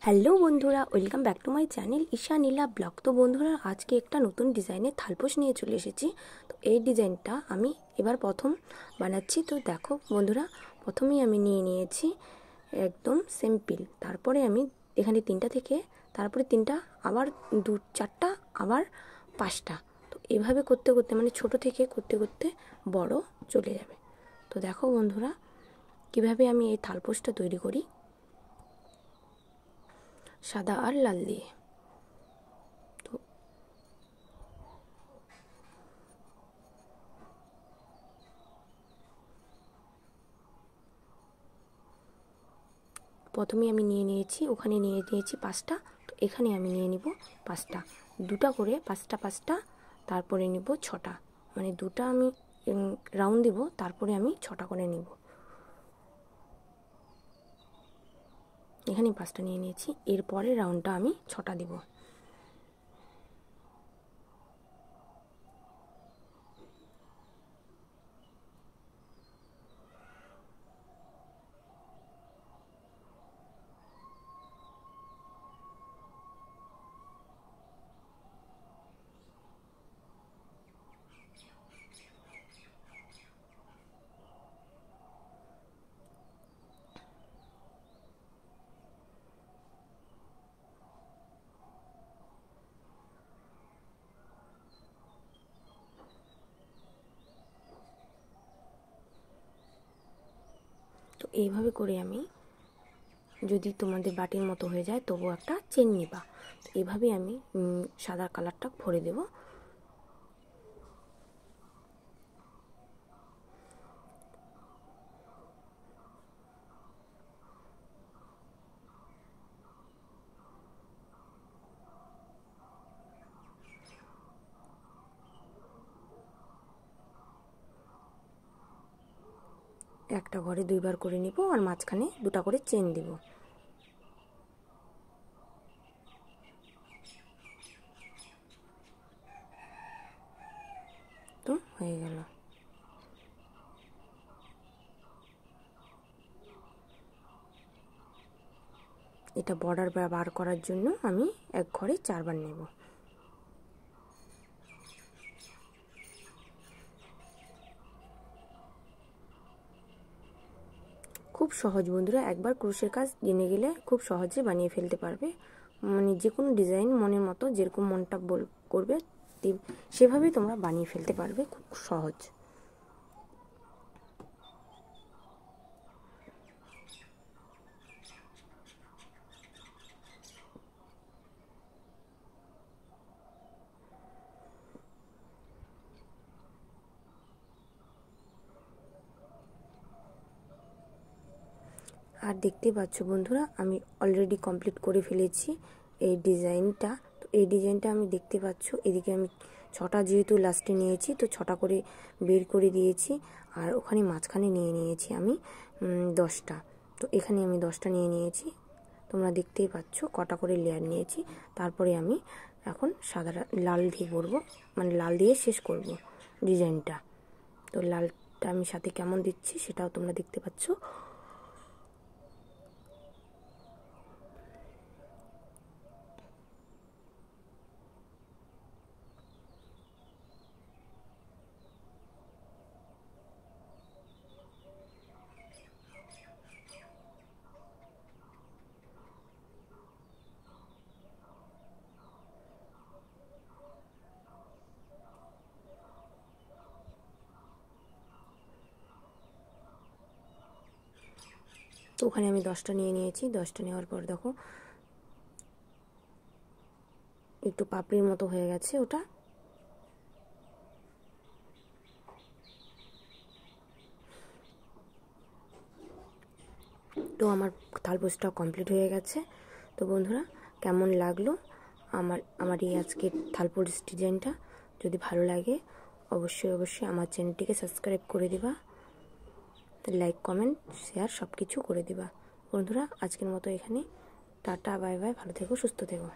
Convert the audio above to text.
Hello বন্ধুরা, welcome back to my channel Isha Neela vlog. তো বন্ধুরা, আজকে একটা নতুন ডিজাইনের থালপোশ নিয়ে চলে এসেছি। তো এই ডিজাইনটা আমি এবার প্রথম বানাচ্ছি। তো দেখো বন্ধুরা, প্রথমেই আমি নিয়ে নিয়েছি একদম সিম্পল। তারপরে আমি এখানে তিনটা থেকে তারপরে তিনটা, আবার চারটা, আবার পাঁচটা। তো এভাবে করতে করতে মানে ছোট থেকে করতে করতে বড় চলে যাবে। তো দেখো বন্ধুরা, কিভাবে আমি এই থালপোশটা তৈরি করি সাদা আর লাল দিয়ে। তো প্রথমে আমি নিয়ে নিয়েছি, ওখানে নিয়ে নিয়েছি পাঁচটা। তো এখানে আমি নিয়ে নিব পাঁচটা, দুটা করে পাঁচটা পাঁচটা, তারপরে নিব ছটা। মানে দুটা আমি রাউন্ড দিব, তারপরে আমি ছটা করে নিব। এখানে পাঁচটা নিয়ে নিয়েছি, এরপরে রাউন্ডটা আমি ছটা দিব। তো এইভাবে করে আমি, যদি তোমাদের বাটির মতো হয়ে যায় তবু একটা চেন নিবা। তো এইভাবে আমি সাদা কালারটা ভরে দেব। একটা ঘরে দুইবার করে নিব, আর মাঝখানে দুটা করে চেন দিব। তো হয়ে গেল। এটা বর্ডার বার করার জন্য আমি এক ঘরে চারবার নেব। খুব সহজ বন্ধুরা, একবার ক্রোশের কাজ জেনে গেলে খুব সহজে বানিয়ে ফেলতে পারবে। মানে যে কোনো ডিজাইন মনের মতো যেরকম মনটা করবে সেভাবেই তোমরা বানিয়ে ফেলতে পারবে, খুব সহজ। আর দেখতে পাচ্ছ বন্ধুরা, আমি অলরেডি কমপ্লিট করে ফেলেছি এই ডিজাইনটা। তো এই ডিজাইনটা আমি দেখতে পাচ্ছ, এদিকে আমি ছটা যেহেতু লাস্টে নিয়েছি, তো ছটা করে বের করে দিয়েছি। আর ওখানে মাঝখানে নিয়ে নিয়েছি আমি 10টা। তো এখানে আমি 10টা নিয়ে নিয়েছি। তোমরা দেখতেই পাচ্ছ কটা করে লেয়ার নিয়েছি। তারপরে আমি এখন সাদা লাল দিয়ে করবো, মানে লাল দিয়ে শেষ করব ডিজাইনটা। তো লালটা আমি সাথে কেমন দিচ্ছি সেটাও তোমরা দেখতে পাচ্ছ। তো ওখানে আমি 10টা নিয়ে নিয়েছি। 10টা নেওয়ার পর দেখো একটু পাপড়ির মতো হয়ে গেছে ওটা। তো আমার থালপোশটা কমপ্লিট হয়ে গেছে। তো বন্ধুরা, কেমন লাগলো আমার এই আজকের থালপোশ ডিজাইনটা? যদি ভালো লাগে অবশ্যই আমার চ্যানেলটিকে সাবস্ক্রাইব করে দিবা, লাইক কমেন্ট শেয়ার সব কিছু করে দিবা। বন্ধুরা, আজকের মতো এখানে টাটা, বাই বাই, ভালো থেকো, সুস্থ থেকো।